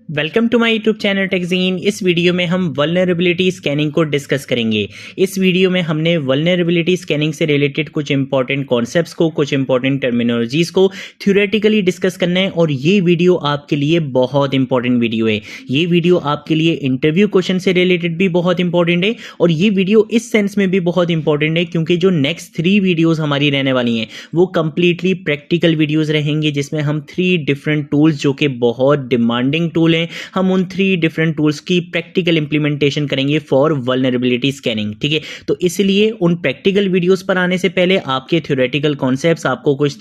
Welcome to my YouTube channel टेकजीन। इस video में हम वल्नरेबिलिटी स्कैनिंग को डिस्कस करेंगे। इस वीडियो में हमने वल्नरेबिलिटी स्कैनिंग से रिलेटेड कुछ इंपॉर्टेंट कॉन्सेप्ट्स को, कुछ इंपॉर्टेंट टर्मिनोलॉजीज को थ्योरेटिकली डिस्कस करना है और ये वीडियो आपके लिए बहुत इंपॉर्टेंट वीडियो है। ये वीडियो आपके लिए इंटरव्यू क्वेश्चन से रिलेटेड भी बहुत इंपॉर्टेंट है और ये वीडियो इस सेंस में भी बहुत इंपॉर्टेंट है क्योंकि जो नेक्स्ट 3 वीडियोज़ हमारी रहने वाली हैं वो कंप्लीटली प्रैक्टिकल वीडियोज़ रहेंगे, जिसमें हम 3 डिफरेंट टूल्स जो कि बहुत डिमांडिंग टूल हैं, हम उन 3 डिफरेंट टूल्स की प्रैक्टिकल इंप्लीमेंटेशन करेंगे फॉर वल्नरेबिलिटी स्कैनिंग। ठीक है, तो इसलिए उन प्रैक्टिकल वीडियोस पर आने से पहले आपके थ्योरेटिकल कॉन्सेप्ट्स, आपको कुछ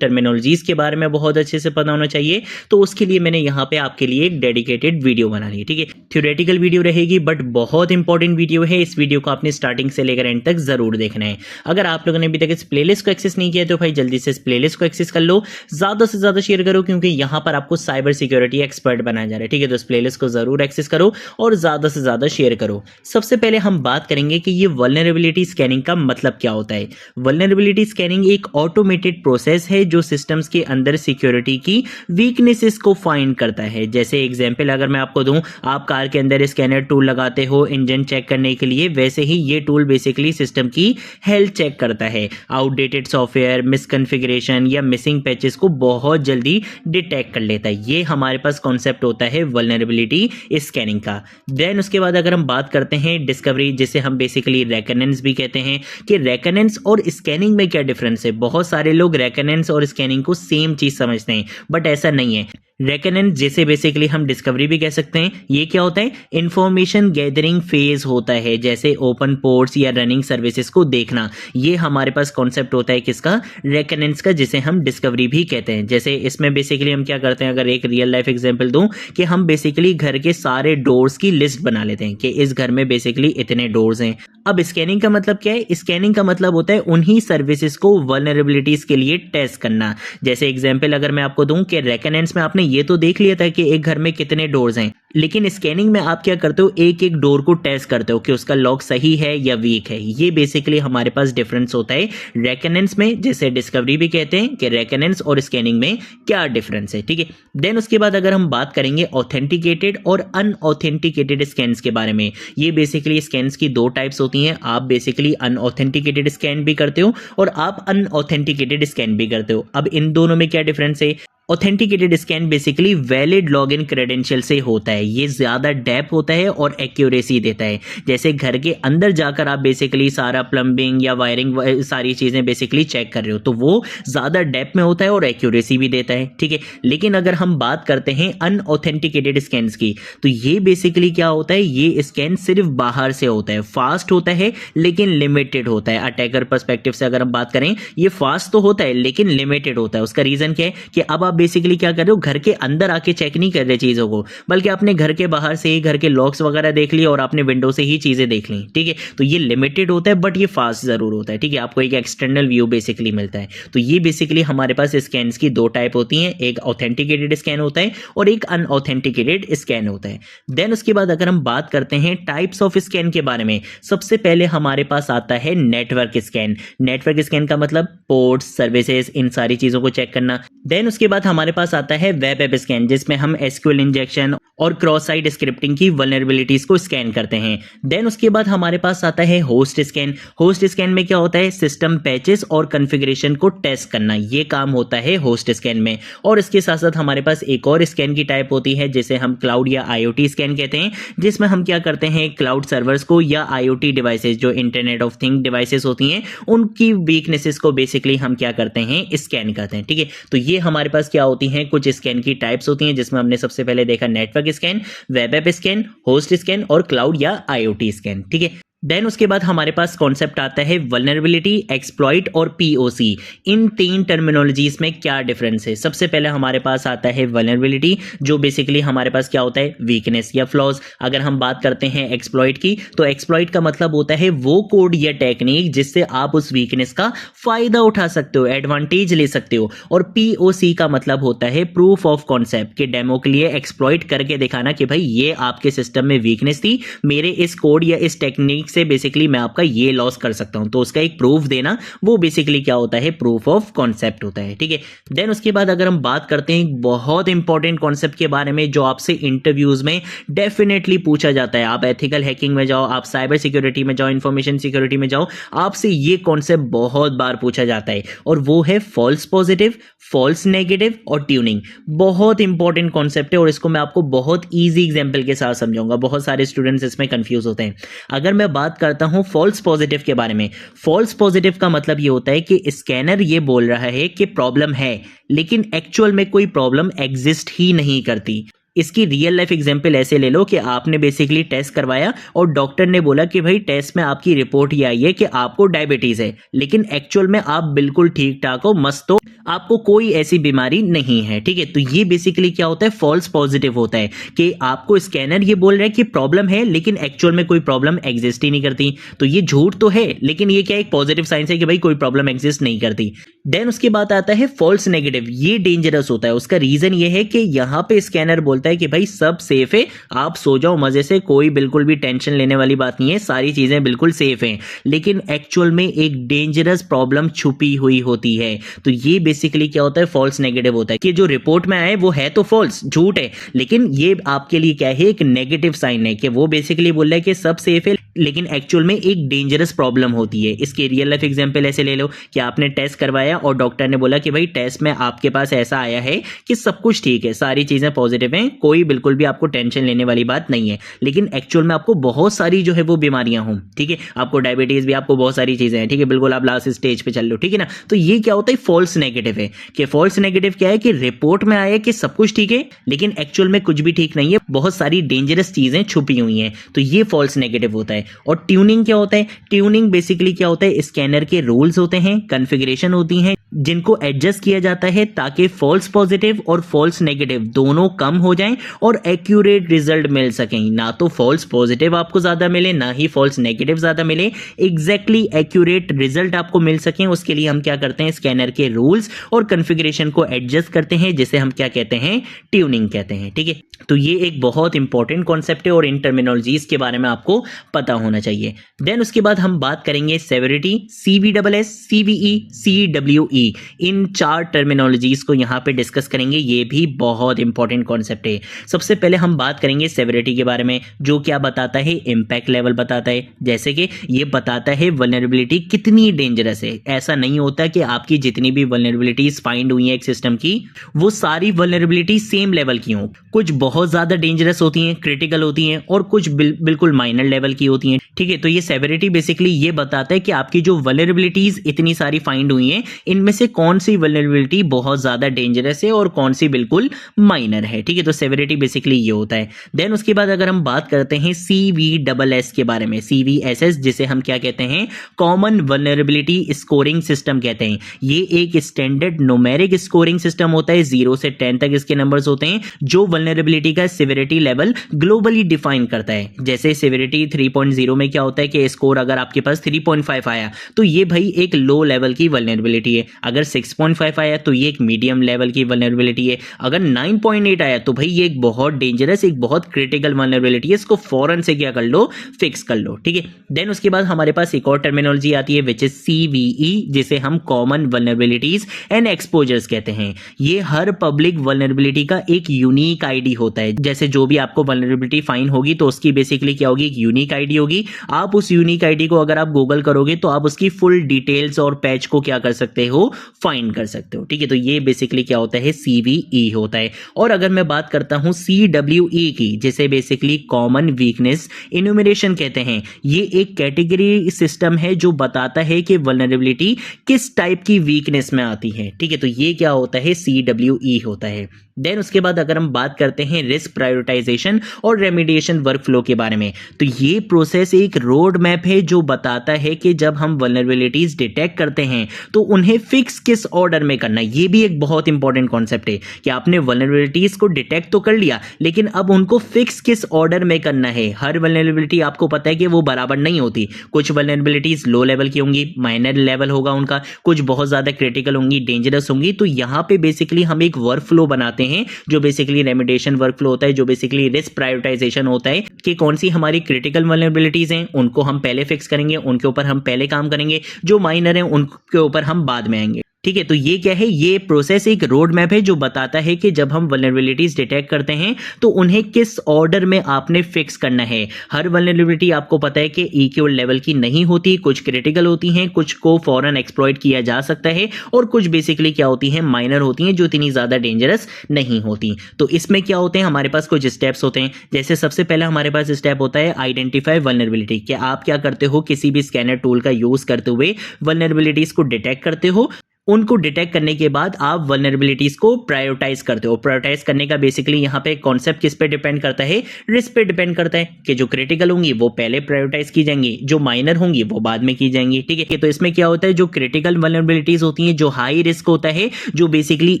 टर्मिनोलॉजीज के बारे में बहुत अच्छे से पता होना चाहिए। तो उसके लिए मैंने यहाँ पे आपके लिए एक डेडिकेटेड वीडियो बना ली है। ठीक है, थ्योरेटिकल वीडियो रहेगी बट बहुत इंपॉर्टेंट वीडियो है। इस वीडियो को आपने स्टार्टिंग से लेकर एंड तक जरूर देखना है। अगर आप लोगों ने अभी तक इस प्लेलिस्ट को एक्सेस नहीं किया तो भाई जल्दी से इस प्लेलिस्ट को एक्सेस कर लो, ज्यादा से ज्यादा शेयर करो क्योंकि यहाँ पर आपको साइबर सिक्योरिटी एक्सपर्ट बनाया जा रहा है। ठीक है, तो इस प्लेलिस्ट को जरूर एक्सेस करो और ज्यादा से ज्यादा शेयर करो। सबसे पहले हम बात करेंगे कि ये वल्नरेबिलिटी स्कैनिंग का मतलब क्या होता है। वल्नरेबिलिटी स्कैनिंग एक ऑटोमेटेड प्रोसेस है जो सिस्टम्स के अंदर सिक्योरिटी की वीकनेसेस को फाइंड करता है। जैसे एग्जांपल अगर मैं आपको दूं, आप कार के अंदर स्कैनर टूल लगाते हो इंजन चेक करने के लिए, वैसे ही ये टूल बेसिकली सिस्टम की हेल्थ चेक करता है। आउटडेटेड सॉफ्टवेयर, मिसकॉन्फ़िगरेशन या मिसिंग पैचेस को बहुत जल्दी डिटेक्ट कर लेता है। ये हमारे पास कॉन्सेप्ट होता है वल्नरेबिलिटी स्कैनिंग का। देन उसके बाद अगर हम बात करते हैं डिस्कवरी, जिसे हम बेसिकली रेकनेंस भी कहते हैं, कि रेकनेंस और स्कैनिंग में क्या डिफरेंस है। बहुत सारे लोग रेकनेंस और स्कैनिंग को सेम चीज समझते हैं बट ऐसा नहीं है। रेकनेंस जैसे बेसिकली हम डिस्कवरी भी कह सकते हैं, ये क्या होता है, इंफॉर्मेशन गैदरिंग फेज होता है, जैसे ओपन पोर्ट्स या रनिंग सर्विसेज को देखना। ये हमारे पास कॉन्सेप्ट होता है किसका, रेकनेंस का, जिसे हम डिस्कवरी भी कहते हैं। जैसे इसमें बेसिकली हम क्या करते हैं, अगर एक रियल लाइफ एग्जांपल दूं, कि हम बेसिकली घर के सारे डोर्स की लिस्ट बना लेते हैं कि इस घर में बेसिकली इतने डोर्स हैं। अब स्कैनिंग का मतलब क्या है, स्कैनिंग का मतलब होता है उन्हीं सर्विसेज को वल्नरेबिलिटीज के लिए टेस्ट करना। जैसे एग्जांपल अगर मैं आपको दूं कि रेकनेंस में आपने ये तो देख लिया था कि एक घर में कितने डोर्स हैं, लेकिन स्कैनिंग में आप क्या करते हो, एक एक डोर को टेस्ट करते हो कि उसका लॉक सही है या वीक है। ये बेसिकली हमारे पास डिफरेंस होता है रेकनेंस में, जैसे डिस्कवरी भी कहते हैं कि रेकनेंस और स्कैनिंग में क्या डिफरेंस है। ठीक है, देन उसके बाद अगर हम बात करेंगे ऑथेंटिकेटेड और अनऑथेंटिकेटेड स्कैन्स के बारे में। ये बेसिकली स्कैन्स की 2 टाइप्स होती हैं। आप बेसिकली अनऑथेंटिकेटेड स्कैन भी करते हो और आप अनऑथेंटिकेटेड स्कैन भी करते हो। अब इन दोनों में क्या डिफरेंस है, authenticated scan basically valid login credential से होता है, ये ज़्यादा डेप्थ होता है और एक्यूरेसी देता है। जैसे घर के अंदर जाकर आप बेसिकली सारा प्लम्बिंग या वायरिंग सारी चीज़ें बेसिकली चेक कर रहे हो, तो वो ज़्यादा डेप्थ में होता है और एक्यूरेसी भी देता है। ठीक है, लेकिन अगर हम बात करते हैं अनऑथेंटिकेटेड स्कैन्स की, तो ये बेसिकली क्या होता है, ये स्कैन सिर्फ बाहर से होता है, फास्ट होता है लेकिन लिमिटेड होता है। अटैकर पर्सपेक्टिव से अगर हम बात करें, ये फास्ट तो होता है लेकिन लिमिटेड होता है। उसका रीज़न क्या है कि अब बेसिकली क्या कर रहे हो, घर के अंदर आके चेक नहीं कर रहे चीजों को, बल्कि आपने घर के बाहर से ही घर के लॉक्स वगैरह देख लिए और आपने विंडो से ही चीजें देख ली। ठीक है, तो ये लिमिटेड होता है बट ये फास्ट जरूर होता है। ठीक है, आपको एक एक्सटर्नल व्यू बेसिकली मिलता है। तो ये बेसिकली हमारे पास स्कैन्स की 2 टाइप होती हैं, एक ऑथेंटिकेटेड स्कैन होता है और एक अनऑथेंटिकेटेड स्कैन होता है। देन उसके बाद अगर हम बात करते हैं टाइप्स ऑफ स्कैन के बारे में, सबसे पहले हमारे पास आता है नेटवर्क स्कैन। नेटवर्क स्कैन का मतलब पोर्ट्स, सर्विसेज, इन सारी चीजों को चेक करना। देन उसके बाद हमारे पास आता है वेब ऐप स्कैन, जिसमें हम एसक्यूएल इंजेक्शन और क्रॉस साइट स्क्रिप्टिंग की वल्नरेबिलिटीज को स्कैन करते हैं। देन उसके बाद हमारे पास आता है होस्ट स्कैन। होस्ट स्कैन में क्या होता है, सिस्टम पैचेस और कॉन्फ़िगरेशन को टेस्ट करना, ये काम होता है होस्ट स्कैन में। और इसके साथ साथ हमारे पास एक और स्कैन की टाइप होती है जिसे हम क्लाउड या आईओटी स्कैन कहते हैं, जिसमें हम क्या करते हैं, क्लाउड सर्वर्स को या आईओटी डिवाइसेस, जो इंटरनेट ऑफ थिंग डिवाइसेस होती हैं, उनकी वीकनेसेस को बेसिकली हम क्या करते हैं, स्कैन करते हैं। ठीक है, तो ये हमारे पास क्या होती हैं, कुछ स्कैन की टाइप्स होती हैं, जिसमें हमने सबसे पहले देखा network scan, web app scan, host scan और क्लाउड या आईओटी स्कैन। ठीक है, देन उसके बाद हमारे पास कॉन्सेप्ट आता है वल्नरेबिलिटी, एक्सप्लॉइट और पीओसी। इन 3 टर्मिनोलॉजीज में क्या डिफरेंस है। सबसे पहले हमारे पास आता है वल्नरेबिलिटी, जो बेसिकली हमारे पास क्या होता है, वीकनेस या फ्लॉज। अगर हम बात करते हैं एक्सप्लॉइट की, तो एक्सप्लॉइट का मतलब होता है वो कोड या टेक्निक जिससे आप उस वीकनेस का फायदा उठा सकते हो, एडवांटेज ले सकते हो। और पीओसी का मतलब होता है प्रूफ ऑफ कॉन्सेप्ट, के डेमो के लिए एक्सप्लॉइट करके दिखाना कि भाई ये आपके सिस्टम में वीकनेस थी, मेरे इस कोड या इस टेक्निक से बेसिकली मैं आपका ये लॉस कर सकता हूं, तो उसका एक प्रूफ देना वो बेसिकली क्या होता है, प्रूफ ऑफ कॉन्सेप्ट होता है, ठीक है। देन उसके बाद अगर हम बात करते हैं बहुत इंपॉर्टेंट कॉन्सेप्ट के बारे में जो आपसे इंटरव्यूज में डेफिनेटली पूछा जाता है, आप एथिकल हैकिंग में जाओ, आप साइबर सिक्योरिटी में जाओ, इंफॉर्मेशन सिक्योरिटी में जाओ, आपसे ये कॉन्सेप्ट बहुत बार पूछा जाता है और वो है फॉल्स पॉजिटिव, फॉल्स नेगेटिव और ट्यूनिंग। बहुत इंपॉर्टेंट कॉन्सेप्ट है और इसको मैं आपको बहुत ईजी एग्जांपल के साथ समझाऊंगा, बहुत सारे स्टूडेंट्स इसमें कंफ्यूज होते हैं। अगर मैं बात करता हूं फॉल्स पॉजिटिव के बारे में, फॉल्स पॉजिटिव का मतलब ये होता है कि स्कैनर ये बोल रहा है कि प्रॉब्लम है लेकिन एक्चुअल में कोई प्रॉब्लम एग्जिस्ट ही नहीं करती। इसकी रियल लाइफ एग्जांपल ऐसे ले लो कि आपने बेसिकली टेस्ट करवाया और डॉक्टर ने बोला कि भाई टेस्ट में आपकी रिपोर्ट ये आई है कि आपको डायबिटीज है, लेकिन एक्चुअल में आप बिल्कुल ठीक ठाक हो, मस्त हो, आपको कोई ऐसी बीमारी नहीं है, ठीक है। तो ये बेसिकली क्या होता है, फॉल्स पॉजिटिव होता है कि आपको स्कैनर ये बोल रहा है कि प्रॉब्लम है लेकिन एक्चुअल में कोई प्रॉब्लम एग्जिस्ट ही नहीं करती। तो ये झूठ तो है लेकिन ये क्या एक पॉजिटिव साइंस है कि भाई कोई प्रॉब्लम एग्जिस्ट नहीं करती। देन उसके बाद आता है फॉल्स नेगेटिव, ये डेंजरस होता है। उसका रीजन ये है कि यहां पे स्कैनर बोलता है कि भाई सब सेफ है, आप सो जाओ मजे से, कोई बिल्कुल भी टेंशन लेने वाली बात नहीं है, सारी चीजें बिल्कुल सेफ हैं, लेकिन एक्चुअल में एक डेंजरस प्रॉब्लम छुपी हुई होती है। तो ये बेसिकली क्या होता है, फॉल्स नेगेटिव होता है कि जो रिपोर्ट में आए वो है तो फॉल्स, झूठ है, लेकिन ये आपके लिए क्या है, एक नेगेटिव साइन है कि वो बेसिकली बोल रहा है कि सब सेफ है लेकिन एक्चुअल में एक डेंजरस प्रॉब्लम होती है। इसके रियल लाइफ एग्जांपल ऐसे ले लो कि आपने टेस्ट करवाया और डॉक्टर ने बोला कि भाई टेस्ट में आपके पास ऐसा आया है कि सब कुछ ठीक है, सारी चीजें पॉजिटिव हैं, कोई बिल्कुल भी आपको टेंशन लेने वाली बात नहीं है, लेकिन एक्चुअल में आपको बहुत सारी जो है वो बीमारियां हों, ठीक है, आपको डायबिटीज भी, आपको बहुत सारी चीजें हैं, ठीक है, बिल्कुल आप लास्ट स्टेज पे चल लो, ठीक है ना। तो ये क्या होता है, फॉल्स नेगेटिव है कि फॉल्स नेगेटिव क्या है कि रिपोर्ट में आया कि सब कुछ ठीक है लेकिन एक्चुअल में कुछ भी ठीक नहीं है, बहुत सारी डेंजरस चीजें छुपी हुई हैं। तो ये फॉल्स नेगेटिव होता है। और ट्यूनिंग क्या होता है, ट्यूनिंग बेसिकली क्या होता है, स्कैनर के रूल्स होते हैं, कॉन्फ़िगरेशन होती हैं जिनको एडजस्ट किया जाता है ताकि फॉल्स पॉजिटिव और फॉल्स नेगेटिव दोनों कम हो जाएं और एक्यूरेट रिजल्ट मिल सकें। ना तो फॉल्स पॉजिटिव आपको ज्यादा मिले ना ही फॉल्स नेगेटिव ज्यादा मिले, एग्जैक्टली एक्यूरेट रिजल्ट आपको मिल सकें, उसके लिए हम क्या करते हैं, स्कैनर के रूल्स और कॉन्फ़िगरेशन को एडजस्ट करते हैं, जिसे हम क्या कहते हैं, ट्यूनिंग कहते हैं, ठीक है। तो ये एक बहुत इंपॉर्टेंट कॉन्सेप्ट है और इन टर्मिनोलॉजीज के बारे में आपको पता होना चाहिए। देन उसके बाद हम बात करेंगे सेवेरिटी, CVSS, CVE, CWE, इन चार टर्मिनोलॉजीज को यहां पे डिस्कस करेंगे, ये भी बहुत इंपॉर्टेंट कॉन्सेप्ट है। सबसे पहले हम बात करेंगे सेवेरिटी के बारे में, जो क्या बताता है, इंपैक्ट लेवल बताता है, जैसे कि ये बताता है वल्नरेबिलिटी कितनी डेंजरस है। ऐसा नहीं होता कि आपकी जितनी भी वल्नरेबिलिटीज फाइंड हुई है एक सिस्टम की वो सारी वल्नरेबिलिटी सेम लेवल की हों, कुछ बहुत ज्यादा डेंजरस होती हैं, क्रिटिकल होती हैं और कुछ बिल्कुल माइनर लेवल की होती हैं, ठीक है। तो ये सेवेरिटी बेसिकली ये बताता है कि आपकी जो वल्नरेबिलिटीज इतनी सारी फाइंड हुई हैं इनमें से कौन सी वल्नरेबिलिटी बहुत ज्यादा डेंजरस है और कौन सी बिल्कुल माइनर है, ठीक है। तो सेवेरिटी बेसिकली ये होता है। देन उसके बाद अगर हम बात करते हैं CVSS के बारे में, CVSS जिसे हम क्या कहते हैं, कॉमन वल्नरेबिलिटी स्कोरिंग सिस्टम कहते हैं। ये एक स्टैंडर्ड न्यूमेरिक स्कोरिंग सिस्टम होता है, 0 से 10 तक इसके नंबर्स होते हैं, जो वल्नरेबिलिटी का सिवियरिटी लेवल ग्लोबली डिफाइन करता है। जैसे सिवियरिटी 3.0 में क्या होता है कि स्कोर अगर आपके पास 3.5 आया तो ये भाई एक लो लेवल की वल्नरेबिलिटी है, अगर 6.5 आया तो ये एक मीडियम लेवल की वल्नरेबिलिटी है, अगर 9.8 आया तो भाई ये एक बहुत डेंजरस, एक बहुत क्रिटिकल वल्नरेबिलिटी है, इसको फौरन से क्या कर लो, फिक्स कर लो, ठीक है। देन उसके बाद हमारे पास एक और टर्मिनोलॉजी आती है विच इज CVE, जिसे हम कॉमन वल्नरेबिलिटीज एंड एक्सपोजर्स कहते हैं। ये हर पब्लिक वल्नरेबिलिटी का एक यूनिक आईडी होता है, जैसे जो भी आपको वल्नरेबिलिटी फाइंड होगी तो उसकी बेसिकली क्या होगी, एक यूनिक आईडी होगी। आप उस यूनिक आईडी को अगर आप गूगल करोगे तो आप उसकी फुल डिटेल्स और पैच को क्या कर सकते हो, फाइंड कर सकते हो, ठीक है। तो ये बेसिकली क्या होता है, CVE होता है। और अगर मैं बात करता हूं CWE की, जिसे बेसिकली कॉमन वीकनेस इन्यूमरेशन कहते हैं, ये एक कैटेगरी सिस्टम है जो बताता है कि वल्नरेबिलिटी किस टाइप की वीकनेस में आती है, ठीक है। तो ये क्या होता है, CWE होता है। देन उसके बाद अगर हम बात करते हैं रिस्क प्रायोरिटाइजेशन और रेमिडिएशन वर्कफ्लो के बारे में, तो ये प्रोसेस एक रोड मैप है जो बताता है कि जब हम वल्नरेबिलिटीज डिटेक्ट करते हैं तो उन्हें फिक्स किस ऑर्डर में करना है। ये भी एक बहुत इंपॉर्टेंट कॉन्सेप्ट है कि आपने वल्नरेबिलिटीज को डिटेक्ट तो कर लिया लेकिन अब उनको फिक्स किस ऑर्डर में करना है। हर वल्नरेबिलिटी आपको पता है कि वो बराबर नहीं होती, कुछ वल्नरेबिलिटीज लो लेवल की होंगी, माइनर लेवल होगा उनका, कुछ बहुत ज्यादा क्रिटिकल होंगी, डेंजरस होंगी। तो यहां पे बेसिकली हम एक वर्कफ्लो बनाते हैं जो बेसिकली रेमिडिएशन वर्कफ्लो होता है, जो बेसिकली रिस्क प्रायोरिटाइजेशन होता है कि कौन सी हमारी क्रिटिकल वल्नरेबिलिटीज हैं उनको हम पहले फिक्स करेंगे, उनके ऊपर हम पहले काम करेंगे, जो माइनर हैं उनके ऊपर हम बाद में आएंगे। ठीक है, तो ये क्या है, ये प्रोसेस एक रोड मैप है जो बताता है कि जब हम वल्नरेबिलिटीज डिटेक्ट करते हैं तो उन्हें किस ऑर्डर में आपने फिक्स करना है। हर वल्नरेबिलिटी आपको पता है कि इक्वल लेवल की नहीं होती, कुछ क्रिटिकल होती हैं, कुछ को फौरन एक्सप्लॉइट किया जा सकता है और कुछ बेसिकली क्या होती हैं, माइनर होती हैं जो इतनी ज्यादा डेंजरस नहीं होती। तो इसमें क्या होते हैं, हमारे पास कुछ स्टेप्स होते हैं। जैसे सबसे पहला हमारे पास स्टेप होता है आइडेंटिफाई वल्नरेबिलिटी। कि आप क्या करते हो, किसी भी स्कैनर टूल का यूज करते हुए वल्नरेबिलिटीज को डिटेक्ट करते हो, उनको डिटेक्ट करने के बाद आप वल्नरेबिलिटीज को प्रायोरिटाइज करते हो। प्रायोरिटाइज करने का बेसिकली यहाँ पे कॉन्सेप्ट किस पे डिपेंड करता है, रिस्क पे डिपेंड करता है कि जो क्रिटिकल होंगी वो पहले प्रायोरिटाइज की जाएंगी, जो माइनर होंगी वो बाद में की जाएंगी। ठीक है, तो इसमें क्या होता है, जो क्रिटिकल वल्नरेबिलिटीज होती हैं, जो हाई रिस्क होता है, जो बेसिकली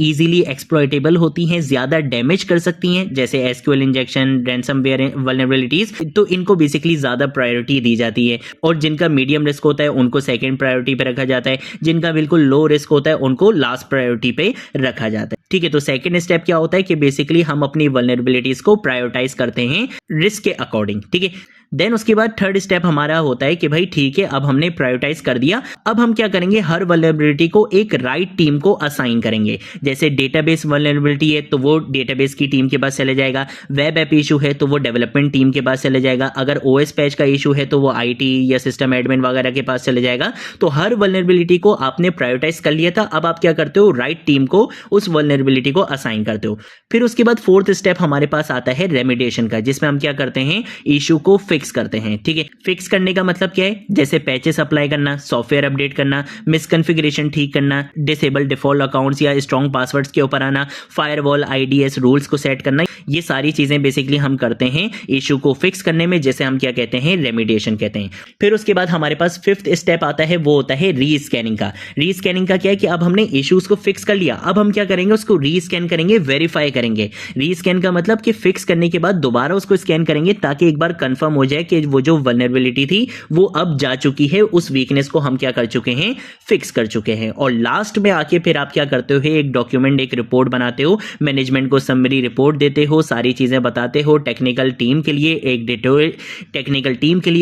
इजीली एक्सप्लॉइटेबल होती हैं, ज्यादा डैमेज कर सकती हैं, जैसे एसक्यूएल इंजेक्शन, रैंसमवेयर वल्नरेबिलिटीज, तो इनको बेसिकली ज्यादा प्रायोरिटी दी जाती है। और जिनका मीडियम रिस्क होता है उनको सेकेंड प्रायोरिटी पे रखा जाता है, जिनका बिल्कुल लो रिस्क होता है उनको लास्ट प्रायोरिटी पे रखा जाता है। ठीक है, तो सेकंड स्टेप क्या होता है कि बेसिकली हम अपनी वल्नरेबिलिटीज को प्रायोरिटाइज करते हैं रिस्क के अकॉर्डिंग। ठीक है, देन उसके बाद थर्ड स्टेप हमारा होता है कि भाई ठीक है, अब हमने प्रायोरिटाइज कर दिया, अब हम क्या करेंगे, हर वल्नरेबिलिटी को एक राइट टीम को असाइन करेंगे। जैसे डेटाबेस वल्नरेबिलिटी है तो वो डेटाबेस की टीम के पास चले जाएगा, वेब ऐप इशू है तो वो डेवलपमेंट टीम के पास चले जाएगा, अगर ओएस पैच का इशू है तो वो आईटी या सिस्टम एडमिन वगैरह के पास चले जाएगा। तो हर वल्नरेबिलिटी को आपने प्रायोरिटाइज कर लिया था, अब आप क्या करते हो, राइट टीम को उस वल्नरेबिलिटी को असाइन करते हो। फिर उसके बाद फोर्थ स्टेप हमारे पास आता है रेमेडिएशन का, जिसमें हम क्या करते हैं, इशू को फिक्स करते हैं। ठीक है, फिक्स करने का मतलब क्या है, जैसे पैचेस अप्लाई करना, सॉफ्टवेयर अपडेट करना, मिसकॉन्फ़िगरेशन ठीक करना, डिसेबल डिफॉल्ट अकाउंट्स या स्ट्रॉन्ग पासवर्ड्स के ऊपर आना, फायरवॉल आईडीएस रूल्स को सेट करना, ये सारी चीजें बेसिकली हम करते हैं इशू को फिक्स करने में, जैसे हम क्या कहते हैं, रेमेडिएशन कहते हैं। फिर उसके बाद हमारे पास फिफ्थ स्टेप आता है, वो होता है रीस्कैनिंग का। रीस्कैनिंग का क्या है कि अब हमने इश्यूज को फिक्स कर लिया, अब हम क्या करेंगे, उसको रीस्कैन करेंगे, वेरीफाई करेंगे। रीस्कैन का मतलब कि फिक्स करने के बाद दोबारा उसको स्कैन करेंगे ताकि एक बार कंफर्म हो जाए कि वो जो वल्नरेबिलिटी थी वो अब जा चुकी है, उस वीकनेस को हम क्या कर चुके हैं, फिक्स कर चुके हैं। और लास्ट में आके फिर आप क्या करते हो, एक डॉक्यूमेंट, एक रिपोर्ट बनाते हो, मैनेजमेंट को समरी रिपोर्ट देते हो, सारी चीजें बताते हो, टेक्निकल टीम के लिए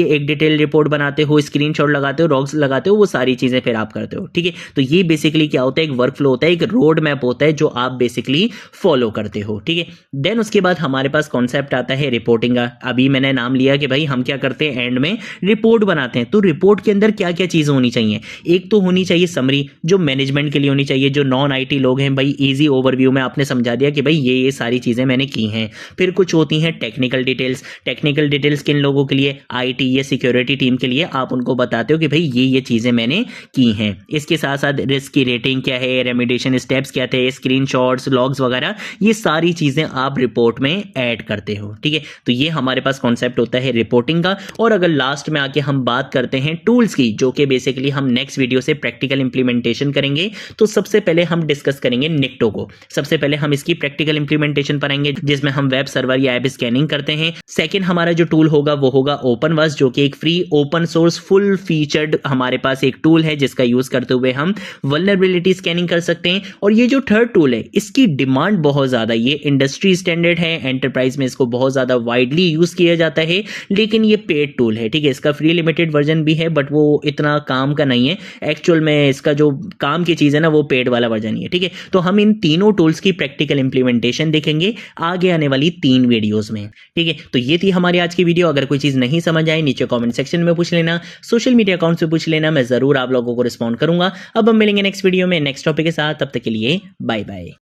एक डिटेल रिपोर्ट बनाते हो, स्क्रीनशॉट लगाते हो, लॉग्स लगाते हो, वो सारी चीजें फिर आप करते हो। ठीक है, तो ये बेसिकली क्या होता है, एक वर्कफ्लो होता है, एक रोड मैप होता है जो आप बेसिकली फॉलो करते हो। ठीक है, देन उसके बाद हमारे पास कॉन्सेप्ट आता है रिपोर्टिंग का। अभी मैंने नाम लिया कि भाई हम क्या करते हैं, एंड में रिपोर्ट बनाते हैं। तो रिपोर्ट के अंदर क्या क्या चीजें होनी चाहिए, एक तो होनी चाहिए समरी, जो मैनेजमेंट के लिए होनी चाहिए, जो नॉन आईटी लोग हैं, भाई इजी ओवरव्यू में आपने समझा दिया कि भाई ये सारी चीजें मैंने की हैं। फिर कुछ होती हैं टेक्निकल डिटेल्स। टेक्निकल डिटेल्स किन लोगों के लिए, आईटी या सिक्योरिटी टीम के लिए, आप उनको बताते हो कि भाई ये चीजें मैंने की हैं। इसके साथ साथ रिस्क की रेटिंग क्या है, रेमेडिएशन स्टेप्स क्या थे, स्क्रीनशॉट्स, लॉग्स वगैरह, ये सारी चीजें आप रिपोर्ट में ऐड करते हो। ठीक है, तो ये हमारे पास कॉन्सेप्ट होता है रिपोर्टिंग का। और अगर लास्ट में आके हम बात करते हैं टूल्स की, जो कि बेसिकली हम नेक्स्ट वीडियो से प्रैक्टिकल इंप्लीमेंटेशन करेंगे, तो सबसे पहले हम डिस्कस करेंगे निक्टो को। सबसे पहले हम इसकी प्रैक्टिकल इंप्लीमेंटेशन पढ़ेंगे, जिसमें हम वेब सर्वर या ऐप स्कैनिंग करते हैं। सेकंड हमारा जो टूल होगा वो होगा ओपनवर्स, जो कि एक free open source full featured हमारे पास एक टूल है, जिसका यूज करते हुए हम वल्नरेबिलिटी स्कैनिंग कर सकते हैं। और ये जो थर्ड टूल है, इसकी डिमांड बहुत ज्यादा, ये इंडस्ट्री स्टैंडर्ड है, एंटरप्राइज में इसको बहुत ज्यादा वाइडली यूज किया जाता है, लेकिन ये पेड टूल है। ठीक है, इसका फ्री लिमिटेड वर्जन भी है, बट वो इतना काम का नहीं है। एक्चुअल में इसका जो काम की चीज है ना, वो पेड वाला वर्जन ही है। ठीक है, तो हम इन तीनों टूल्स की प्रैक्टिकल इंप्लीमेंटेशन देखेंगे आगे आने वाली 3 वीडियोस में। ठीक है, तो ये थी हमारी आज की वीडियो। अगर कोई चीज नहीं समझ आए, नीचे कमेंट सेक्शन में पूछ लेना, सोशल मीडिया अकाउंट से पूछ लेना, मैं जरूर आप लोगों को रिस्पॉन्ड करूंगा। अब हम मिलेंगे नेक्स्ट वीडियो में नेक्स्ट टॉपिक के साथ, तब तक के लिए बाय बाय।